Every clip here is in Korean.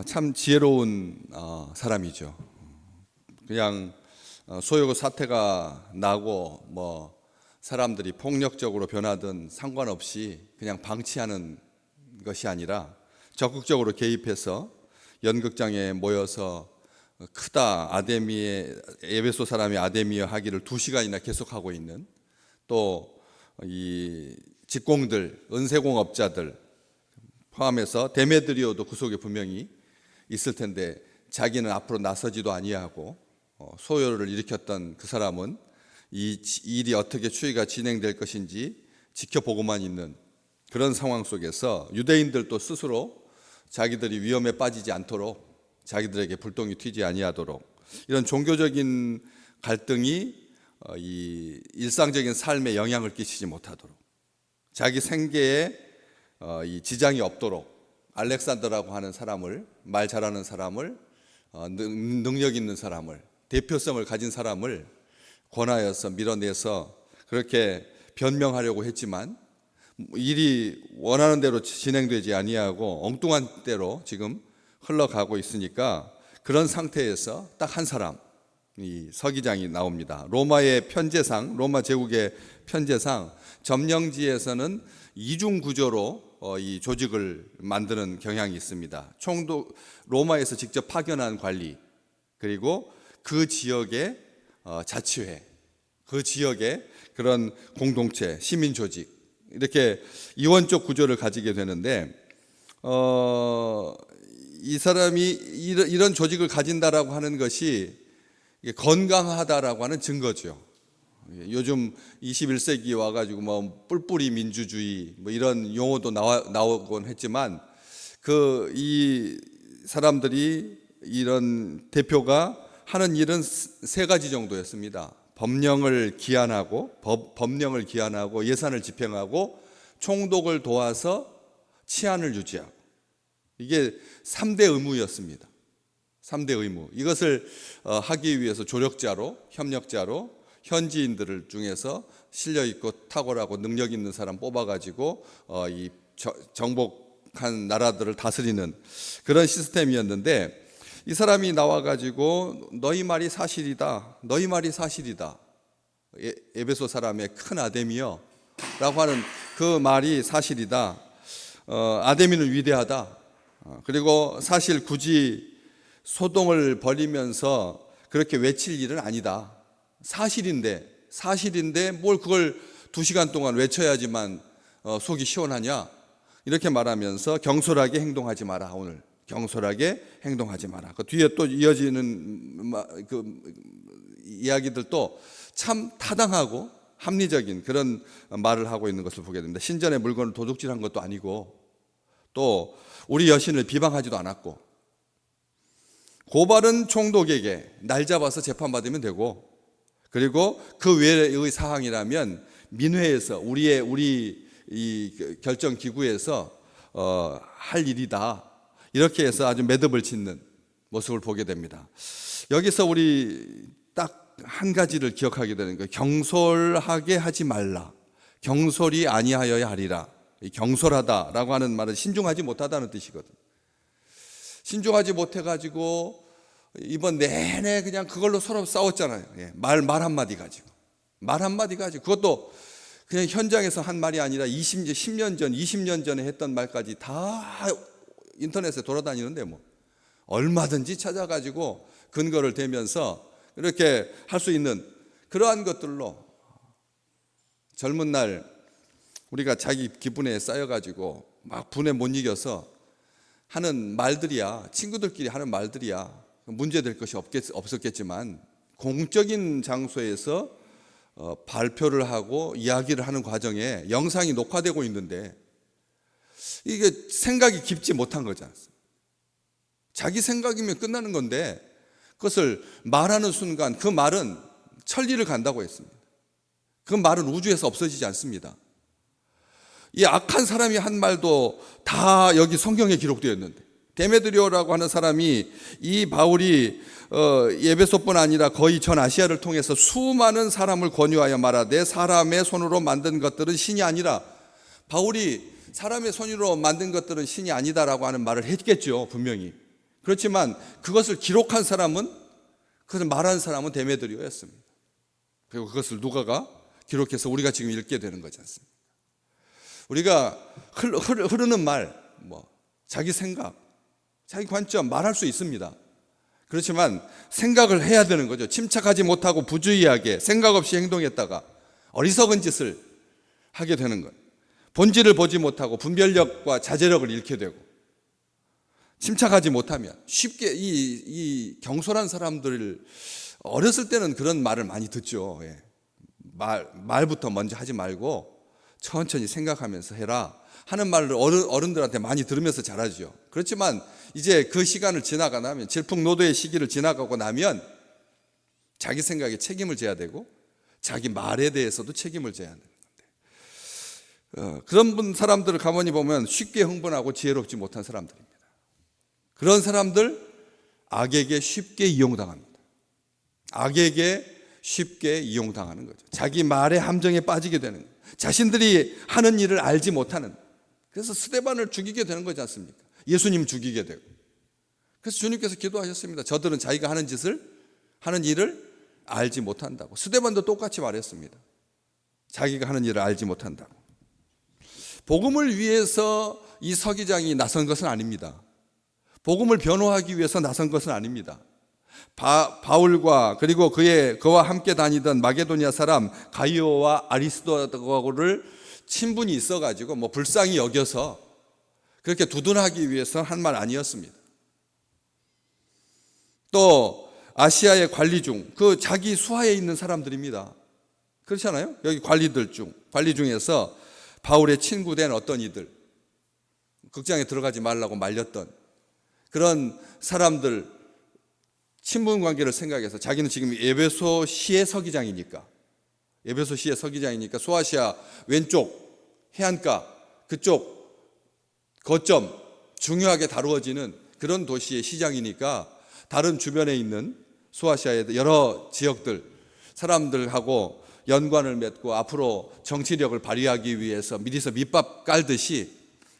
참 지혜로운 사람이죠. 그냥 소요 사태가 나고 사람들이 폭력적으로 변하든 상관없이 그냥 방치하는 것이 아니라 적극적으로 개입해서 연극장에 모여서 크다 아데미의 에베소 사람의 아데미어 하기를 2시간이나 계속하고 있는, 또 이 직공들, 은세공업자들 포함해서 데메드리오도 그 속에 분명히 있을 텐데 자기는 앞으로 나서지도 아니하고 소요를 일으켰던 그 사람은 이 일이 어떻게 추이가 진행될 것인지 지켜보고만 있는 그런 상황 속에서 유대인들도 스스로 자기들이 위험에 빠지지 않도록, 자기들에게 불똥이 튀지 아니하도록 이런 종교적인 갈등이 이 일상적인 삶에 영향을 끼치지 못하도록, 자기 생계에 이 지장이 없도록 알렉산더라고 하는 사람을, 말 잘하는 사람을, 능력 있는 사람을, 대표성을 가진 사람을 권하여서 밀어내서 그렇게 변명하려고 했지만 일이 원하는 대로 진행되지 아니하고 엉뚱한 대로 지금 흘러가고 있으니까 그런 상태에서 딱 한 사람, 이 서기장이 나옵니다. 로마의 편제상, 로마 제국의 편제상 점령지에서는 이중 구조로 이 조직을 만드는 경향이 있습니다. 총독, 로마에서 직접 파견한 관리, 그리고 그 지역의 자치회, 그 지역의 그런 공동체, 시민 조직, 이렇게 이원적 구조를 가지게 되는데 이 사람이 이런 조직을 가진다라고 하는 것이 건강하다라고 하는 증거죠. 요즘 21세기 와가지고 뿔뿔이 민주주의 이런 용어도 나오곤 했지만 이 사람들이 이런 대표가 하는 일은 3가지 정도였습니다. 법령을 기한하고 예산을 집행하고 총독을 도와서 치안을 유지하고, 이게 3대 의무였습니다. 3대 의무. 이것을 하기 위해서 조력자로, 협력자로 현지인들을 중에서 실력 있고 탁월하고 능력 있는 사람 뽑아가지고 이 정복한 나라들을 다스리는 그런 시스템이었는데, 이 사람이 나와가지고 너희 말이 사실이다, 너희 말이 사실이다, 에베소 사람의 큰 아데미여 라고 하는 그 말이 사실이다, 아데미는 위대하다, 그리고 사실 굳이 소동을 벌이면서 그렇게 외칠 일은 아니다, 사실인데 뭘 그걸 2시간 동안 외쳐야지만 속이 시원하냐, 이렇게 말하면서 경솔하게 행동하지 마라. 오늘 경솔하게 행동하지 마라. 그 뒤에 또 이어지는 그 이야기들도 참 타당하고 합리적인 그런 말을 하고 있는 것을 보게 됩니다. 신전의 물건을 도둑질한 것도 아니고, 또 우리 여신을 비방하지도 않았고, 고발은 총독에게 날 잡아서 재판받으면 되고, 그리고 그 외의 사항이라면 민회에서 우리 이 결정 기구에서 할 일이다, 이렇게 해서 아주 매듭을 짓는 모습을 보게 됩니다. 여기서 우리 딱 한 가지를 기억하게 되는 거예요. 경솔하게 하지 말라, 경솔이 아니하여야 하리라. 경솔하다라고 하는 말은 신중하지 못하다는 뜻이거든. 신중하지 못해가지고 이번 내내 그냥 그걸로 서로 싸웠잖아요. 말 한마디 가지고, 그것도 그냥 현장에서 한 말이 아니라 10년 전, 20년 전에 했던 말까지 다 인터넷에 돌아다니는데 얼마든지 찾아가지고 근거를 대면서 이렇게 할 수 있는 그러한 것들로 젊은 날 우리가 자기 기분에 쌓여가지고 막 분에 못 이겨서 하는 말들이야, 친구들끼리 하는 말들이야, 문제될 것이 없었겠지만 공적인 장소에서 발표를 하고 이야기를 하는 과정에 영상이 녹화되고 있는데 이게 생각이 깊지 못한 거지 않습니까? 자기 생각이면 끝나는 건데 그것을 말하는 순간 그 말은 천리를 간다고 했습니다. 그 말은 우주에서 없어지지 않습니다. 이 악한 사람이 한 말도 다 여기 성경에 기록되어 있는데, 데메드리오라고 하는 사람이 이 바울이 에베소뿐 아니라 거의 전 아시아를 통해서 수많은 사람을 권유하여 말하되 사람의 손으로 만든 것들은 신이 아니라, 바울이 사람의 손으로 만든 것들은 신이 아니다라고 하는 말을 했겠죠, 분명히. 그렇지만 그것을 기록한 사람은, 그것을 말한 사람은 데메드리오였습니다. 그리고 그것을 누가가 기록해서 우리가 지금 읽게 되는 거지 않습니까? 우리가 흐르는 말, 자기 생각, 자기 관점 말할 수 있습니다. 그렇지만 생각을 해야 되는 거죠. 침착하지 못하고 부주의하게 생각 없이 행동했다가 어리석은 짓을 하게 되는 것. 본질을 보지 못하고 분별력과 자제력을 잃게 되고, 침착하지 못하면 쉽게 이 경솔한 사람들, 어렸을 때는 그런 말을 많이 듣죠. 예. 말부터 먼저 하지 말고 천천히 생각하면서 해라 하는 말을 어른들한테 많이 들으면서 자라죠. 그렇지만 이제 그 시간을 지나가 나면, 질풍노도의 시기를 지나가고 나면 자기 생각에 책임을 져야 되고 자기 말에 대해서도 책임을 져야 하는 건데, 그런 사람들을 가만히 보면 쉽게 흥분하고 지혜롭지 못한 사람들입니다. 그런 사람들 악에게 쉽게 이용당합니다. 악에게 쉽게 이용당하는 거죠. 자기 말의 함정에 빠지게 되는 거예요. 자신들이 하는 일을 알지 못하는, 그래서 스데반을 죽이게 되는 거지 않습니까? 예수님 죽이게 되고. 그래서 주님께서 기도하셨습니다. 저들은 자기가 하는 일을 알지 못한다고. 스데반도 똑같이 말했습니다. 자기가 하는 일을 알지 못한다고. 복음을 위해서 이 서기장이 나선 것은 아닙니다. 복음을 변호하기 위해서 나선 것은 아닙니다. 바울과 그리고 그와 함께 다니던 마게도니아 사람 가이오와 아리스도고를 친분이 있어가지고 불쌍히 여겨서 그렇게 두둔하기 위해서 한 말 아니었습니다. 또 아시아의 관리 중, 자기 수하에 있는 사람들입니다. 그렇잖아요? 여기 관리 중에서 바울의 친구된 어떤 이들, 극장에 들어가지 말라고 말렸던 그런 사람들, 친분 관계를 생각해서 자기는 지금 에베소시의 서기장이니까 소아시아 왼쪽 해안가 그쪽 거점 중요하게 다루어지는 그런 도시의 시장이니까 다른 주변에 있는 소아시아의 여러 지역들 사람들하고 연관을 맺고 앞으로 정치력을 발휘하기 위해서 미리서 밑밥 깔듯이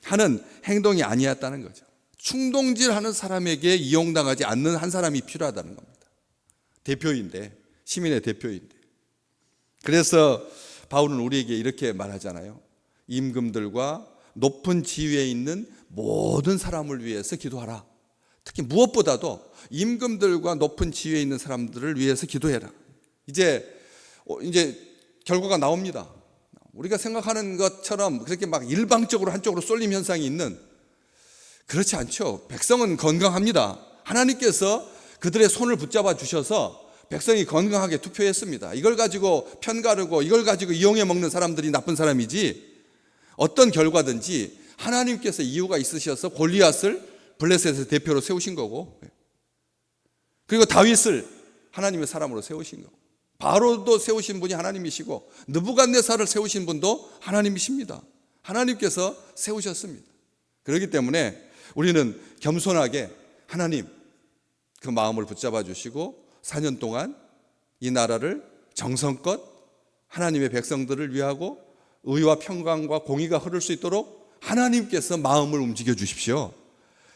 하는 행동이 아니었다는 거죠. 충동질하는 사람에게 이용당하지 않는 한 사람이 필요하다는 겁니다. 시민의 대표인데. 그래서 바울은 우리에게 이렇게 말하잖아요. 임금들과 높은 지위에 있는 모든 사람을 위해서 기도하라. 특히 무엇보다도 임금들과 높은 지위에 있는 사람들을 위해서 기도해라. 이제 결과가 나옵니다. 우리가 생각하는 것처럼 그렇게 막 일방적으로 한쪽으로 쏠림 현상이 있는, 그렇지 않죠. 백성은 건강합니다. 하나님께서 그들의 손을 붙잡아 주셔서 백성이 건강하게 투표했습니다. 이걸 가지고 편가르고 이걸 가지고 이용해 먹는 사람들이 나쁜 사람이지, 어떤 결과든지 하나님께서 이유가 있으셔서 골리앗을 블레셋의 대표로 세우신 거고, 그리고 다윗을 하나님의 사람으로 세우신 거고, 바로도 세우신 분이 하나님이시고 느부갓네살을 세우신 분도 하나님이십니다. 하나님께서 세우셨습니다. 그렇기 때문에 우리는 겸손하게 하나님 그 마음을 붙잡아 주시고 4년 동안 이 나라를 정성껏 하나님의 백성들을 위하고 의와 평강과 공의가 흐를 수 있도록 하나님께서 마음을 움직여 주십시오.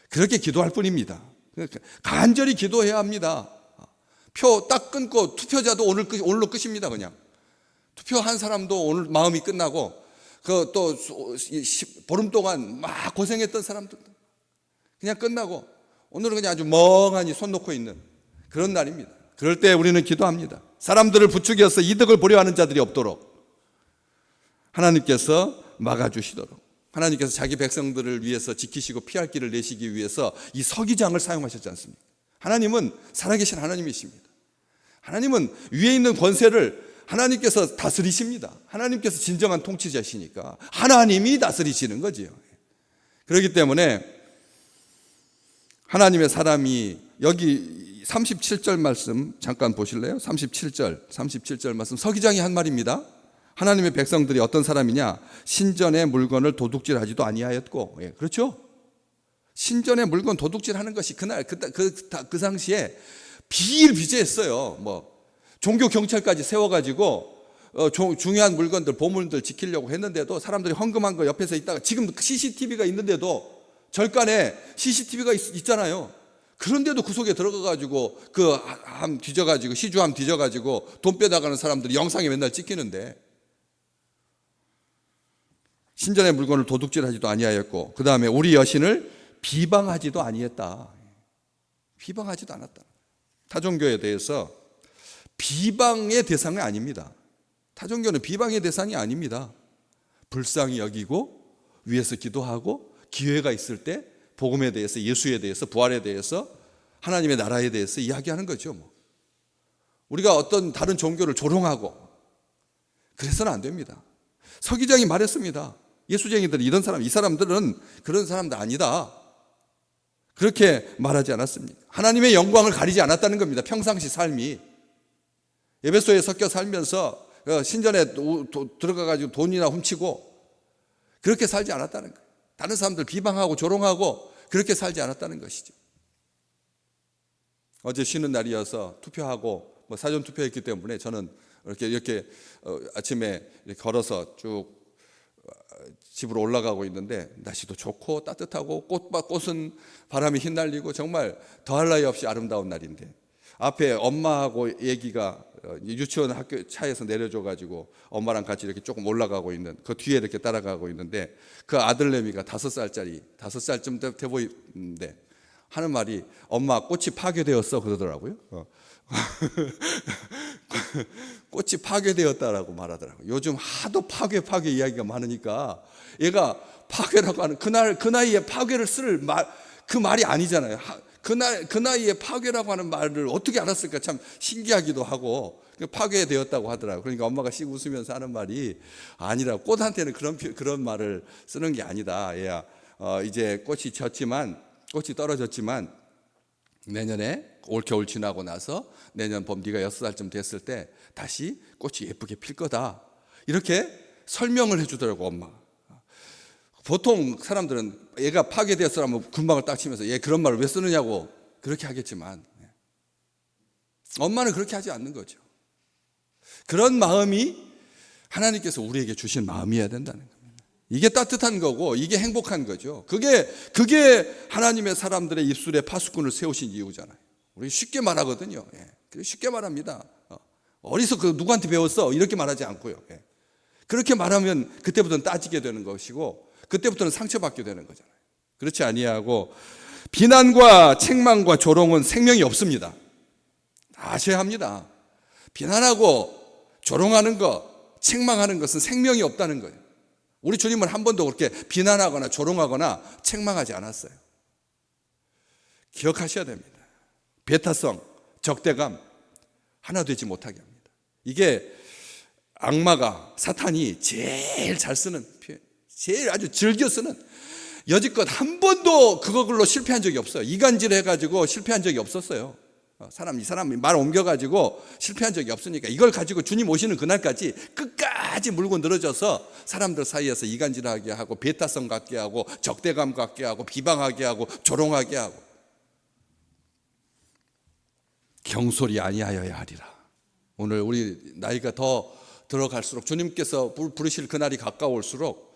그렇게 기도할 뿐입니다. 간절히 기도해야 합니다. 표 딱 끊고 투표자도 오늘로 끝입니다. 그냥 투표한 사람도 오늘 마음이 끝나고 또 보름 동안 막 고생했던 사람들 그냥 끝나고 오늘은 그냥 아주 멍하니 손 놓고 있는 그런 날입니다. 그럴 때 우리는 기도합니다. 사람들을 부추겨서 이득을 보려 하는 자들이 없도록 하나님께서 막아주시도록, 하나님께서 자기 백성들을 위해서 지키시고 피할 길을 내시기 위해서 이 서기장을 사용하셨지 않습니까? 하나님은 살아계신 하나님이십니다. 하나님은 위에 있는 권세를 하나님께서 다스리십니다. 하나님께서 진정한 통치자시니까 하나님이 다스리시는 거지요. 그렇기 때문에 하나님의 사람이, 여기 37절 말씀 잠깐 보실래요? 37절 말씀, 서기장이 한 말입니다. 하나님의 백성들이 어떤 사람이냐? 신전의 물건을 도둑질하지도 아니하였고, 그렇죠? 신전의 물건 도둑질하는 것이 그날 그 당시에 비일비재했어요. 종교 경찰까지 세워가지고 중요한 물건들, 보물들 지키려고 했는데도 사람들이 헌금한 거 옆에서 있다가, 지금 CCTV가 있는데도 절간에 CCTV가 있잖아요. 그런데도 그 속에 들어가가지고 그 함 뒤져가지고 시주함 뒤져가지고 돈 빼다가는 사람들이 영상에 맨날 찍히는데 신전의 물건을 도둑질하지도 아니하였고 그 다음에 우리 여신을 비방하지도 아니했다. 비방하지도 않았다. 타종교에 대해서 비방의 대상이 아닙니다. 타종교는 비방의 대상이 아닙니다. 불쌍히 여기고 위에서 기도하고 기회가 있을 때 복음에 대해서, 예수에 대해서, 부활에 대해서, 하나님의 나라에 대해서 이야기하는 거죠. 우리가 어떤 다른 종교를 조롱하고 그래서는 안 됩니다. 서기장이 말했습니다. 예수쟁이들 이런 사람, 이 사람들은 그런 사람도 아니다. 그렇게 말하지 않았습니다. 하나님의 영광을 가리지 않았다는 겁니다. 평상시 삶이. 에베소에 섞여 살면서 신전에 들어가가지고 돈이나 훔치고 그렇게 살지 않았다는 거예요. 다른 사람들 비방하고 조롱하고 그렇게 살지 않았다는 것이죠. 어제 쉬는 날이어서 투표하고 사전 투표했기 때문에 저는 이렇게 아침에 이렇게 걸어서 쭉 집으로 올라가고 있는데 날씨도 좋고 따뜻하고 꽃은 바람이 휘날리고 정말 더할 나위 없이 아름다운 날인데 앞에 엄마하고 애기가 유치원 학교 차에서 내려줘가지고 엄마랑 같이 이렇게 조금 올라가고 있는 그 뒤에 이렇게 따라가고 있는데 그 아들내미가 5살쯤 돼 보이는데 하는 말이 엄마 꽃이 파괴되었어 그러더라고요. 꽃이 파괴되었다라고 말하더라고요. 요즘 하도 파괴 이야기가 많으니까 얘가 파괴라고 하는 그 나이에 파괴를 쓸 그 말이 아니잖아요. 그 나이에 파괴라고 하는 말을 어떻게 알았을까 참 신기하기도 하고 파괴되었다고 하더라고요. 그러니까 엄마가 씩 웃으면서 하는 말이 아니라 꽃한테는 그런 말을 쓰는 게 아니다. 얘야 이제 꽃이 떨어졌지만 내년에 올 겨울 지나고 나서 내년 봄 네가 6살쯤 됐을 때 다시 꽃이 예쁘게 필 거다. 이렇게 설명을 해주더라고 엄마. 보통 사람들은 얘가 파괴되었으라면 금방을 딱 치면서 얘 그런 말을 왜 쓰느냐고 그렇게 하겠지만 엄마는 그렇게 하지 않는 거죠. 그런 마음이 하나님께서 우리에게 주신 마음이어야 된다는 겁니다. 이게 따뜻한 거고 이게 행복한 거죠. 그게 하나님의 사람들의 입술에 파수꾼을 세우신 이유잖아요. 우리 쉽게 말하거든요. 쉽게 말합니다. 어디서 누구한테 배웠어? 이렇게 말하지 않고요. 그렇게 말하면 그때부터는 따지게 되는 것이고 그때부터는 상처받게 되는 거잖아요. 그렇지 아니하고 비난과 책망과 조롱은 생명이 없습니다. 아셔야 합니다. 비난하고 조롱하는 것, 책망하는 것은 생명이 없다는 거예요. 우리 주님은 한 번도 그렇게 비난하거나 조롱하거나 책망하지 않았어요. 기억하셔야 됩니다. 배타성, 적대감 하나 되지 못하게 합니다. 이게 악마가 사탄이 제일 잘 쓰는 표현, 제일 아주 즐겨 쓰는 여지껏 한 번도 그걸로 실패한 적이 없어요. 이간질 해가지고 실패한 적이 없었어요. 이 사람이 말 옮겨가지고 실패한 적이 없으니까 이걸 가지고 주님 오시는 그날까지 끝까지 물고 늘어져서 사람들 사이에서 이간질하게 하고 배타성 갖게 하고 적대감 갖게 하고 비방하게 하고 조롱하게 하고 경솔이 아니하여야 하리라. 오늘 우리 나이가 더 들어갈수록 주님께서 부르실 그날이 가까울수록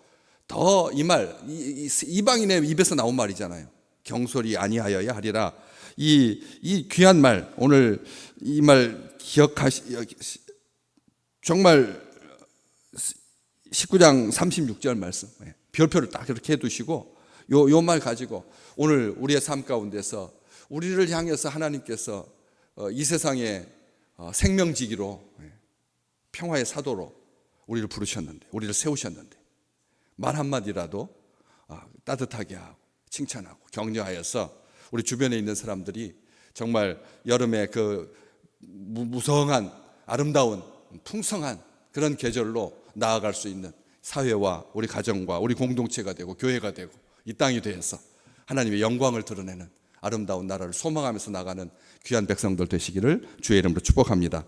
더 이 말, 이방인의 입에서 나온 말이잖아요. 경솔이 아니하여야 하리라. 이 귀한 말, 오늘 이 말 정말 19장 36절 말씀, 별표를 딱 이렇게 해두시고 요 말 가지고 오늘 우리의 삶 가운데서 우리를 향해서 하나님께서 이 세상의 생명지기로 평화의 사도로 우리를 부르셨는데, 우리를 세우셨는데 말 한마디라도 따뜻하게 하고 칭찬하고 격려하여서 우리 주변에 있는 사람들이 정말 여름의 그 무성한 아름다운 풍성한 그런 계절로 나아갈 수 있는 사회와 우리 가정과 우리 공동체가 되고 교회가 되고 이 땅이 되어서 하나님의 영광을 드러내는 아름다운 나라를 소망하면서 나가는 귀한 백성들 되시기를 주의 이름으로 축복합니다.